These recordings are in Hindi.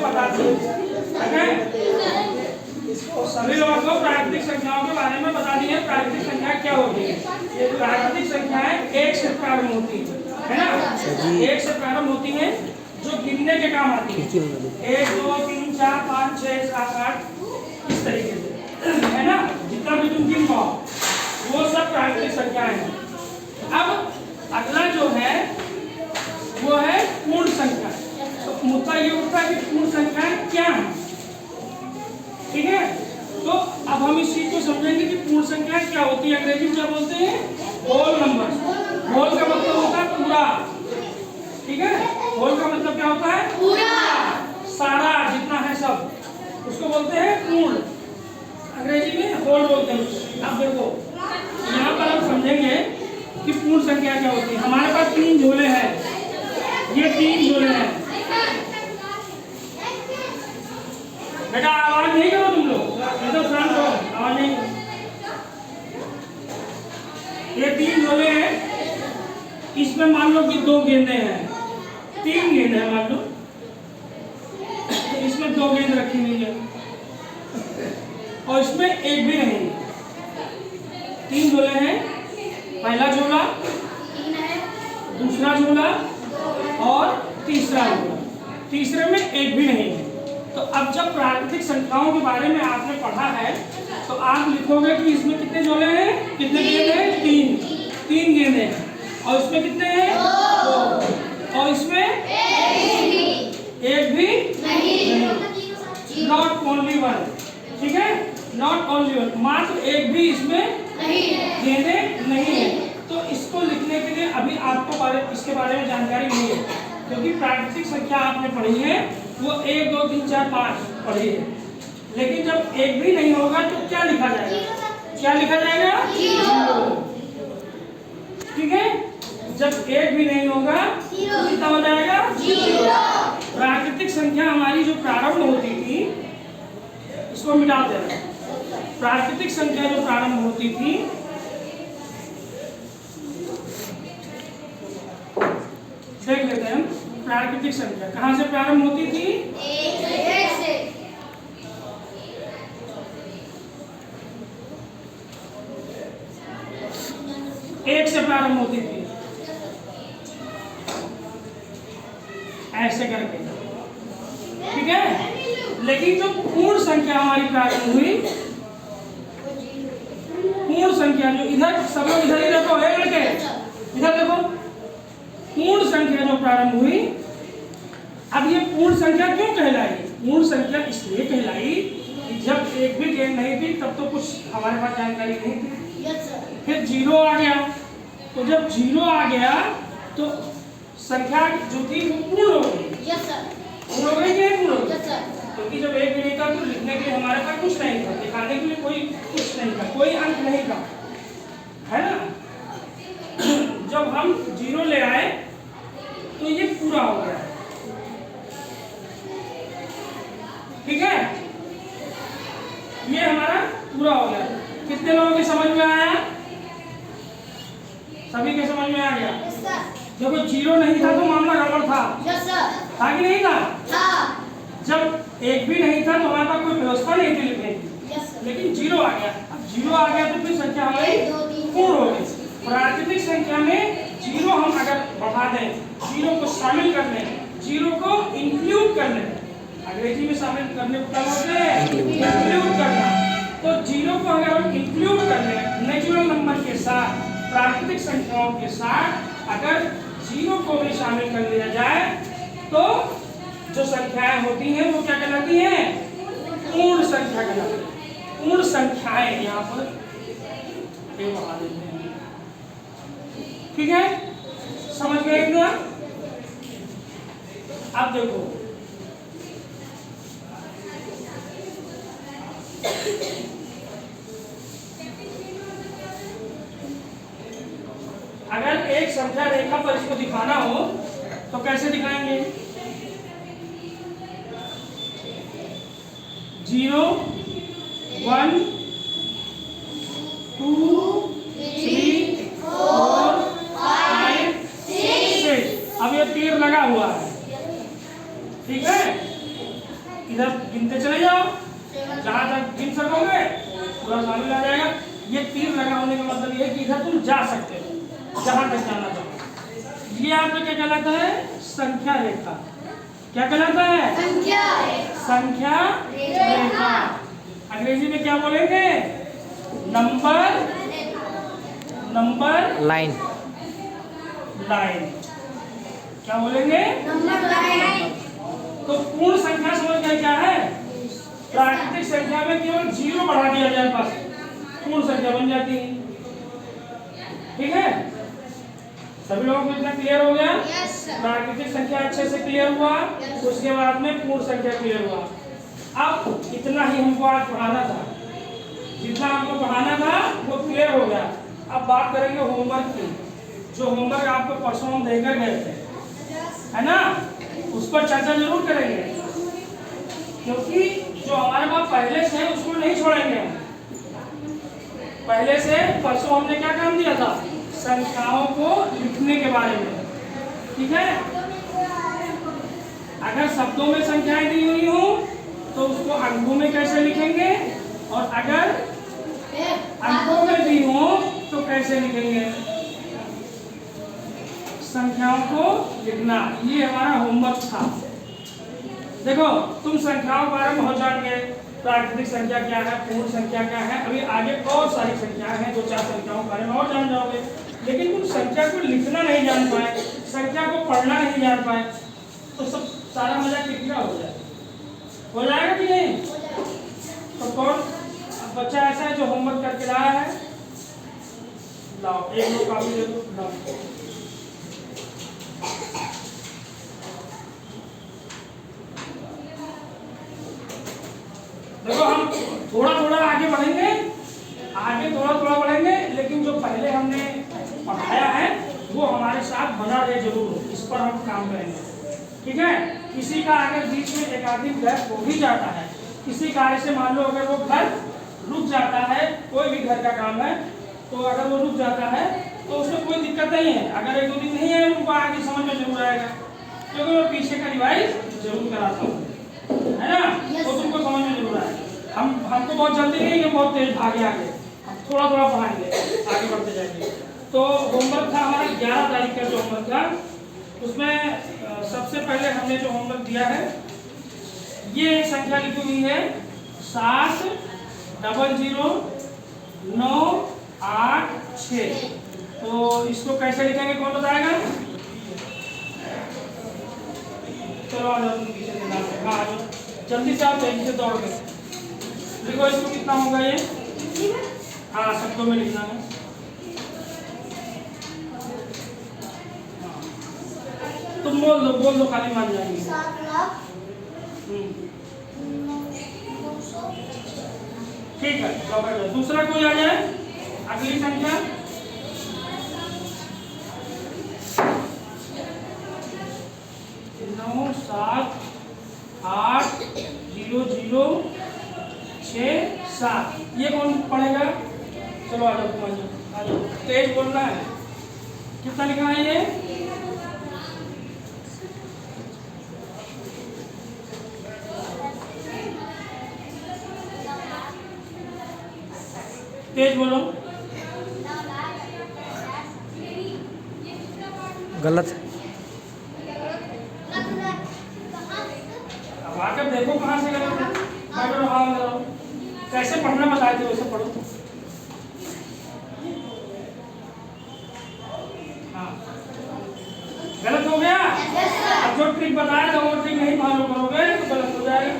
बता दिए। ठीक है, सभी लोगों को प्राकृतिक संख्याओं के बारे में बता दिए। प्राकृतिक संख्या क्या होती है? प्राकृतिक संख्याएं एक से प्रारंभ होती है ना, एक से प्रारंभ होती है जो गिनने के काम आती है। 1 2 3 4 5 6 7 8 इस तरीके से, है ना, जितना भी तुम गिन पाओ वो सब प्राकृतिक संख्याएं हैं। अब अगला जो है वो है पूर्ण संख्या। तो मुद्दा ये उठता है कि पूर्ण संख्याएं क्या है। ठीक है, तो अब हम इस चीज को समझेंगे कि पूर्ण संख्या क्या होती है। अंग्रेजी में क्या बोलते हैं? Whole number. होल का मतलब होता है पूरा। ठीक है, होल का मतलब क्या होता है? पूरा, सारा, जितना है सब, उसको बोलते हैं पूर्ण। अंग्रेजी में होल बोलते हैं। अब देखो यहाँ पर हम समझेंगे कि पूर्ण संख्या क्या होती है। हमारे पास 3 झोले हैं, ये 3 झोले हैं। बेटा आवाज नहीं करो तुम लोग, तो शांत हो, आवाज नहीं। ये 3 झोले हैं, इसमें मान लो कि 2 गेंदें हैं, 3 गेंद है मान लो, इसमें 2 गेंद रखी हुई है और इसमें एक भी नहीं है। 3 झोले हैं, पहला झोला, दूसरा झोला और तीसरा झोला। तीसरे में एक भी नहीं है। तो अब जब प्राकृतिक संख्याओं के बारे में आपने पढ़ा है तो आप लिखोगे कि इसमें कितने झोले हैं, कितने गेंद हैं? 3 गेंदें हैं। और इसमें कितने हैं? 2। और इसमें एक भी नहीं। Not only one. ठीक है, नॉट ओनली वन, मात्र एक भी इसमें गेंदें नहीं है। तो इसको लिखने के लिए अभी आपको इसके बारे में जानकारी नहीं है, क्योंकि प्राकृतिक संख्या आपने पढ़ी है वो 1 2 3 4 5 पढ़ी है। लेकिन जब एक भी नहीं होगा तो क्या लिखा जाएगा? क्या लिखा जाएगा? 0। ठीक है, जब एक भी नहीं होगा तो कितना हो जाएगा? 0। प्राकृतिक संख्या हमारी जो प्रारंभ होती थी, इसको मिटा देना। प्राकृतिक संख्या जो प्रारंभ होती थी, देख लेते हैं हम। प्राकृतिक संख्या कहाँ से प्रारंभ होती थी? 1 से। एक से प्रारंभ होती थी, ऐसे करके। ठीक है, लेकिन जो पूर्ण संख्या हमारी प्रारंभ हुई, पूर्ण संख्या जो इधर, सब लोग इधर ही देखो, लड़के इधर देखो, पूर्ण संख्या जो प्रारंभ हुई, अब ये पूर्ण संख्या क्यों कहलाई? पूर्ण संख्या इसलिए कहलाई कि जब एक भी गेंद नहीं थी तब तो कुछ हमारे पास जानकारी नहीं थी। फिर 0 आ गया, तो जब 0 आ गया तो संख्या जो थी वो पूर्ण हो गई। पूर्ण हो गई कि नहीं पूर्ण हो गई? क्योंकि जब एक भी नहीं था तो लिखने के लिए हमारे पास कुछ नहीं था, दिखाने के लिए कोई कुछ नहीं था, कोई अंक नहीं था, है ना। जब हम 0 ले आए तो ये पूरा हो गया। ठीक है, ये हमारा पूरा हो गया। कितने लोगों के समझ में आया? सभी के समझ में आ गया? देखो 0 नहीं था तो मामला गड़बड़ था, था कि नहीं था? जब एक भी नहीं था तो हमारे पास कोई व्यवस्था नहीं थी लिखने की, लेकिन 0 आ गया। अब 0 आ गया तो फिर संख्या हमारी पूर्ण हो गई। प्राकृतिक संख्या में 0 हम अगर बढ़ा दें, 0 को शामिल कर लें, 0 को इंक्लूड कर लें, अंग्रेजी में शामिल करने को क्या बोलते हैं? इंक्लूड करना। तो 0 को अगर हम इंक्लूड कर लें नेचुरल नंबर के साथ, प्राकृतिक संख्याओं के साथ अगर 0 को भी शामिल कर लिया जाए तो जो संख्याएं होती हैं वो क्या कहलाती हैं? पूर्ण संख्या कहलाती है। पूर्ण संख्याएं यहाँ पर बढ़ा देते हैं। ठीक है, समझ गए इतना? अब देखो अगर एक संख्या रेखा पर इसको दिखाना हो तो कैसे दिखाएंगे? 0 1 2 3 4 5 6। अब ये तीर लगा हुआ है, ठीक है। इधर गिनते चले जाओ, जहाँ तक गिन सकोगे पूरा शामिल आ जाएगा। ये तीर लगा होने का मतलब ये है कि इधर तुम जा सकते हो जहाँ तक जाना चाहो। ये आपका क्या कहलाता है? संख्या रेखा। क्या कहलाता है? संख्या रेखा। अंग्रेजी में क्या बोलेंगे? Number line. क्या बोलेंगे? Number line. तो पूर्ण संख्या समझ गए क्या है? प्राकृतिक संख्या में केवल 0 बढ़ा दिया जाए बस पूर्ण संख्या बन जाती है। ठीक है, सभी लोगों को इतना क्लियर हो गया? प्राकृतिक संख्या अच्छे से क्लियर हुआ। उसके बाद में पूर्ण संख्या क्लियर हुआ। अब इतना ही हमको आज पढ़ाना था, जितना हमको पढ़ाना था वो क्लियर हो गया। अब बात करेंगे होमवर्क की। जो होमवर्क आपको परसों हम देकर गए थे, है ना, उस पर चर्चा जरूर करेंगे, क्योंकि जो हमारे पास पहले से है उसको नहीं छोड़ेंगे। पहले से परसों हमने क्या काम दिया था? संख्याओं को लिखने के बारे में। ठीक है, अगर शब्दों में संख्याएं दी हुई हो तो उसको अंकों में कैसे लिखेंगे, और अगर अंकों में दी हो तो कैसे लिखेंगे। संख्याओं को लिखना, ये हमारा होमवर्क था। देखो, तुम संख्याओं के बारे में बहुत जान गए। प्राकृतिक संख्या क्या है, पूर्ण संख्या क्या है। अभी आगे और सारी संख्याएं हैं, 2-4 संख्याओं के बारे में और जान जाओगे। लेकिन तुम संख्या को लिखना नहीं जान पाए, संख्या को पढ़ना नहीं जान पाए, तो सब सारा मजा कितना हो जाएगा? हो जाएगा कि नहीं? तो कौन बच्चा ऐसा है जो होमवर्क करके लाया है? लाओ, एक लोग काफी दे दो, लाओ। देखो, हम थोड़ा थोड़ा आगे बढ़ेंगे, लेकिन जो पहले हमने पढ़ाया है वो हमारे साथ बना रहे जरूर। इस पर हम काम करेंगे। ठीक है, किसी का अगर बीच में एक आदमी गैप हो भी जाता है, किसी कार्य से मान लो अगर वो घर रुक जाता है, कोई भी घर का काम है तो अगर वो रुक जाता है तो उसमें कोई दिक्कत नहीं है। अगर 1-2 दिन नहीं है उनको आगे समझ में जरूर आएगा, क्योंकि मैं पीछे का रिवाइज जरूर कराता हूँ, है ना। तो तुमको समझ में जरूर आएगा। हमको बहुत जल्दी नहीं है, बहुत तेज भागे आगे, हम थोड़ा थोड़ा पढ़ाएंगे, आगे बढ़ते जाएंगे। तो होमवर्क था हमारा 11 तारीख का जो होमवर्क था, उसमें सबसे पहले हमने जो होमवर्क दिया है, ये एक संख्या लिखी हुई है 7000986। तो इसको कैसे लिखेंगे कौन बताएगा? चलो आ जाओ, पीछे से हाँ, जल्दी से आप तेजी से दौड़ के देखो इसको कितना होगा ये। हाँ, शब्दों में लिखना है। तुम बोल दो खाली मान जाएंगे। 7 लाख। ठीक है, दूसरा कोई आ जाए, अगली संख्या। नौ 7 8 0 0 6 7। ये कौन पढ़ेगा? चलो आ जाओ, तुम आ जाओ, तेज बोलना है। कितना लिखना है ये? तेज बोलो। गलत। अब आकर देखो कहाँ से गलत है। कैसे पढ़ना बताए थे वैसे पढ़ो। हाँ, गलत हो गया। अब जो ट्रिक बताया था वो ट्रिक नहीं फॉलो करोगे तो गलत हो जाएगा।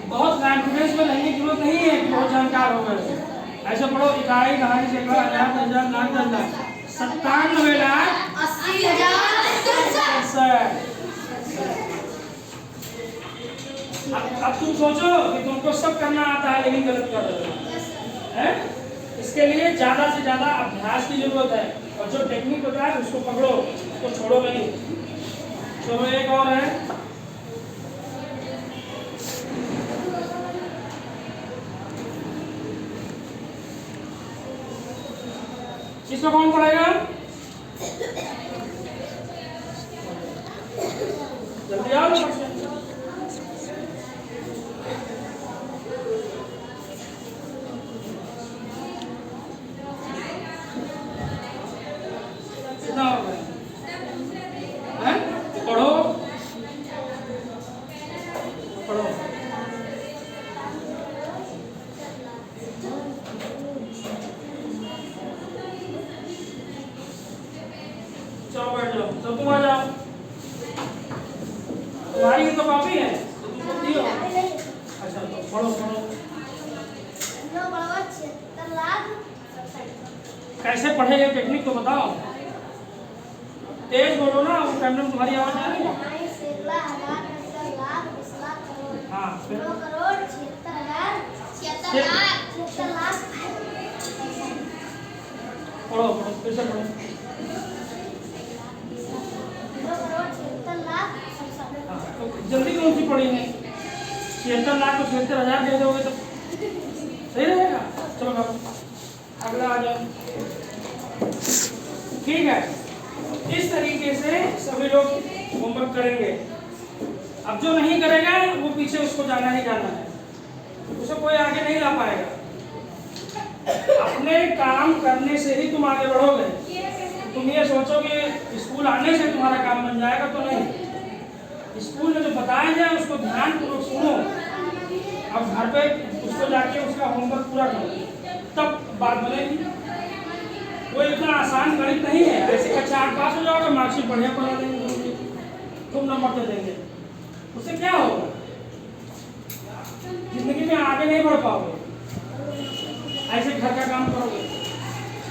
बहुत कॉन्फिडेंस में रहने की जरूरत नहीं है कि बहुत जानकार हो गए। ऐसे पढ़ो, इकाई दहाई सैकड़ा हजार हजार लाख 10 लाख 97 लाख 80 हजार। अब तुम सोचो कि तुमको सब करना आता है लेकिन गलत कर रहे हो, है? इसके लिए ज्यादा से ज्यादा अभ्यास की जरूरत है, और जो टेक्निक होता है उसको पकड़ो, उसको छोड़ो नहीं। चलो एक और है, इसको कौन पढ़ेगा? जल्दी आओ। पढ़ो। चलो बैठ जाओ, तो तुम आ जाओ। तुम्हारी ही तो कॉपी है तो तुम खुद हो। अच्छा तो पढ़ो। कैसे पढ़ेगा टेक्निक तो बताओ, तेज बोलो ना, वो कैमरे में तुम्हारी आवाज आ रही है। हाँ फिर पढ़ो फिर से पढ़ो। हाँ, तो जल्दी कौन सी पढ़ी है? 76 लाख को 76,000 दे दोगे तो सही रहेगा। चलो करो, अगला आ जाओ। ठीक है, इस तरीके से सभी लोग होमवर्क करेंगे। अब जो नहीं करेगा वो पीछे उसको जाना ही जाना है, उसे कोई आगे नहीं ला पाएगा। अपने काम करने से ही तुम आगे बढ़ोगे। तुम ये सोचोगे स्कूल आने से तुम्हारा काम बन जाएगा तो नहीं। स्कूल में जो बताया जाए उसको ध्यानपूर्वक सुनो, अब घर पे उसको जाके उसका होमवर्क पूरा करो, तब बात बनेगी। वो इतना आसान गणित नहीं है, ऐसे कक्षा 8 पास हो जाओगे, मार्कशीट बढ़िया बना देंगे, खूब नंबर दे देंगे, उससे क्या होगा? जिंदगी में आगे नहीं बढ़ पाओगे। ऐसे घर का काम करोगे,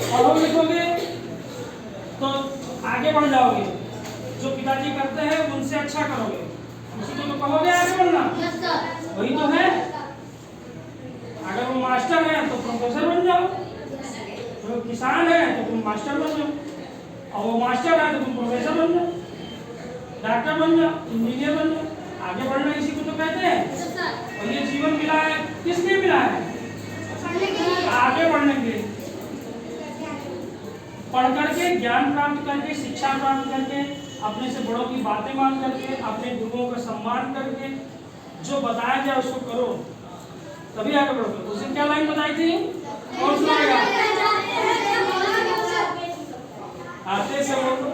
पढ़ोगे लिखोगे तो आगे बढ़ जाओगे। जो पिताजी करते हैं उनसे अच्छा करोगे, उसी को तो कहोगे आगे बढ़ना। वही तो है। अगर वो मास्टर है तो प्रोफेसर बन जाओ, जो किसान है तो तुम मास्टर बन जाओ, और वो मास्टर है तो तुम प्रोफेसर बन जाओ, डॉक्टर बन जाओ, इंजीनियर बन जाओ। आगे बढ़ना इसी को तो कहते हैं। और ये जीवन मिला है किस लिए मिला है? आगे बढ़ने के लिए। पढ़ करके, ज्ञान प्राप्त करके, शिक्षा प्राप्त करके, अपने से बड़ों की बातें मान करके, अपने गुरुओं का सम्मान करके, जो बताया जाए उसको करो, तभी आगे बढ़ोगे। उसे क्या लाइन बताई थी? कौन सुनाएगा? आते से बोलो,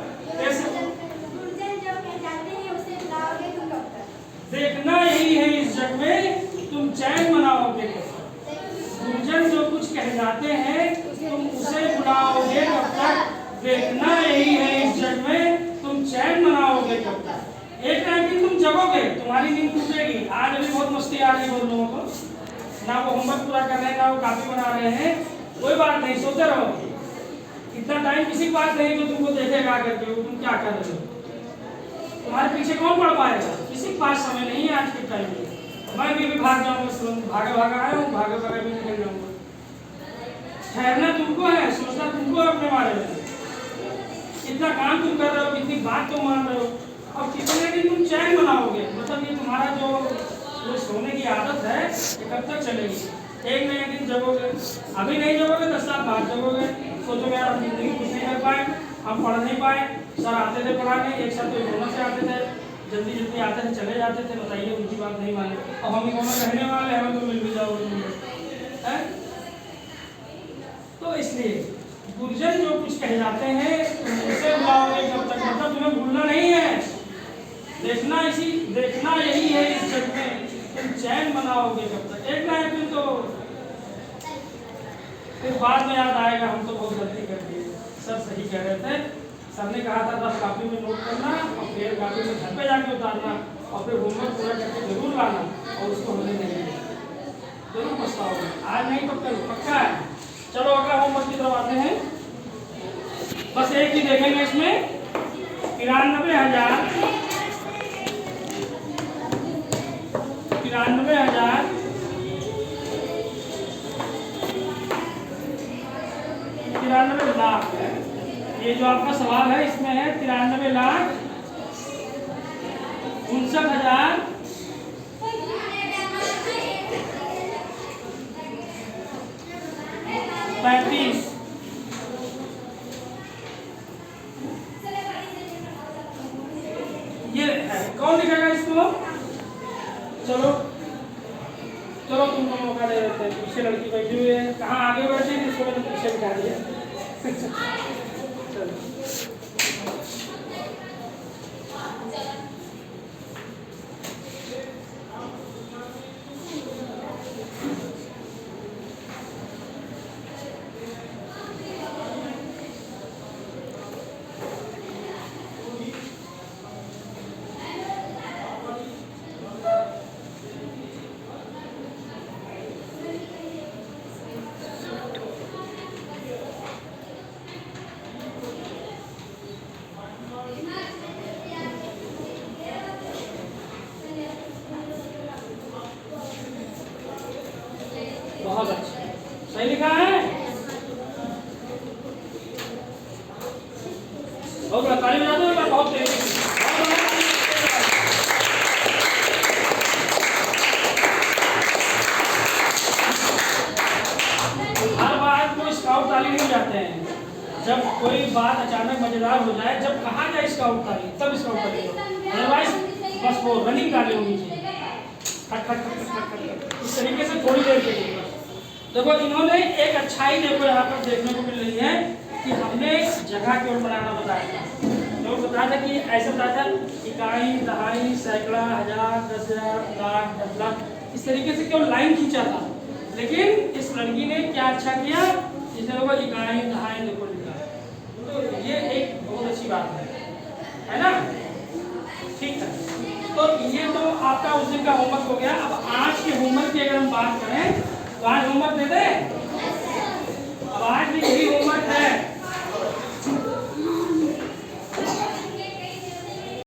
देखना यही है इस जग में तुम चैन मनाओगे। गुरुजन जो कुछ कह जाते हैं तुम उसे बुलाओगे कब तक? देखना यही है इस जग में तुम चैन मनाओगे कब तक? एक टाइम की तुम जगोगे, तुम्हारी नींद टूटेगी। आज अभी बहुत मस्ती आ रही है बहुत लोगों को, ना वो होमवर्क पूरा कर रहे हैं ना वो कॉपी बना रहे हैं, कोई बात नहीं, सोते रहो। इतना टाइम किसी के पास नहीं जो तुमको देखेगा करके तुम क्या कर रहे हो। तुम्हारे पीछे कौन पढ़ पाएगा? किसी के पास समय नहीं है आज के टाइम में। मैं भी भाग जाऊंगा, भागा आया हूँ, भागा भी निकल जाऊंगा। ठहरना तुमको है, सोचना तुमको है अपने बारे में। इतना काम तुम कर रहे हो, कितनी बात तुम मान रहे हो, और कितने दिन तुम चैन बनाओगे? मतलब ये तुम्हारा जो सोने की आदत है ये कब तक चलेगी? एक नया दिन जगोगे, अभी नहीं जगोगे 10 साल बाद जगोगे, सोचोगे यार हम जिंदगी कुछ नहीं कर पाए, हम पढ़ नहीं पाए। सर आते थे पढ़ाने, एक साथ तो कोरोना से आते थे, जल्दी आते थे चले जाते थे, बताइए उनकी बात नहीं माने। अब हम कोरोना रहने वाले हैं, हमें तो मिल भी जाओगे है? तो इसलिए गुरुजन जो कुछ कह जाते हैं उसे बुलाओगे कब तक? मतलब तुम्हें भूलना नहीं है। देखना यही है इस जग में तुम चैन बनाओगे कब तक? एक ना एक दिन तो फिर बाद में याद आएगा हम तो बहुत गलती कर दी, सर सही कह रहे थे। सर ने कहा था 10 कॉपी में नोट करना और फिर कॉपी में घर पे जाके उतारना और फिर होमवर्क पूरा करके जरूर लाना, और उसको होने नहीं देना। जरूर पछताओगे, आज नहीं तो कल पक्का है। चलो अगला होमवर्क की तरफ आते हैं। बस एक ही देखेंगे इसमें, 93,000 93 लाख। ये जो आपका सवाल है इसमें है 93,59,035। ये है, कौन लिखेगा इसको? चलो तुमको मौका दे देते हैं। पीछे लड़की बैठी हुई है, कहाँ आगे बैठी है, इसको मैंने पीछे बिठा दिया। चलो जब कोई बात अचानक मजेदार हो जाए, जब कहा जाए इसका उत्तर तब इसका उत्तर दो, अदरवाइज बस वो रनिंग डाले होनी चाहिए, खट खट खट खट खट खट इस तरीके से थोड़ी देर के लिए बस। देखो इन्होंने एक अच्छाई देखो यहाँ पर देखने को मिल रही है कि हमने जगह की ओर बनाना बताया था, तो बताया था कि ऐसे बताया था इकाई, दहाई, सैकड़ा, हजार, 10,000, लाख, 10 लाख, इस तरीके से केवल लाइन खींचा था। लेकिन इस लड़की ने क्या अच्छा किया, इसने देखो इकाई, दहाई देखो लिखा, तो ये एक बहुत अच्छी बात है ना। ठीक है, तो ये तो आपका उस दिन का होमवर्क हो गया। अब आज के होमवर्क की अगर हम बात करें तो आज होमवर्क दे दें। अब आज भी यही होमवर्क है।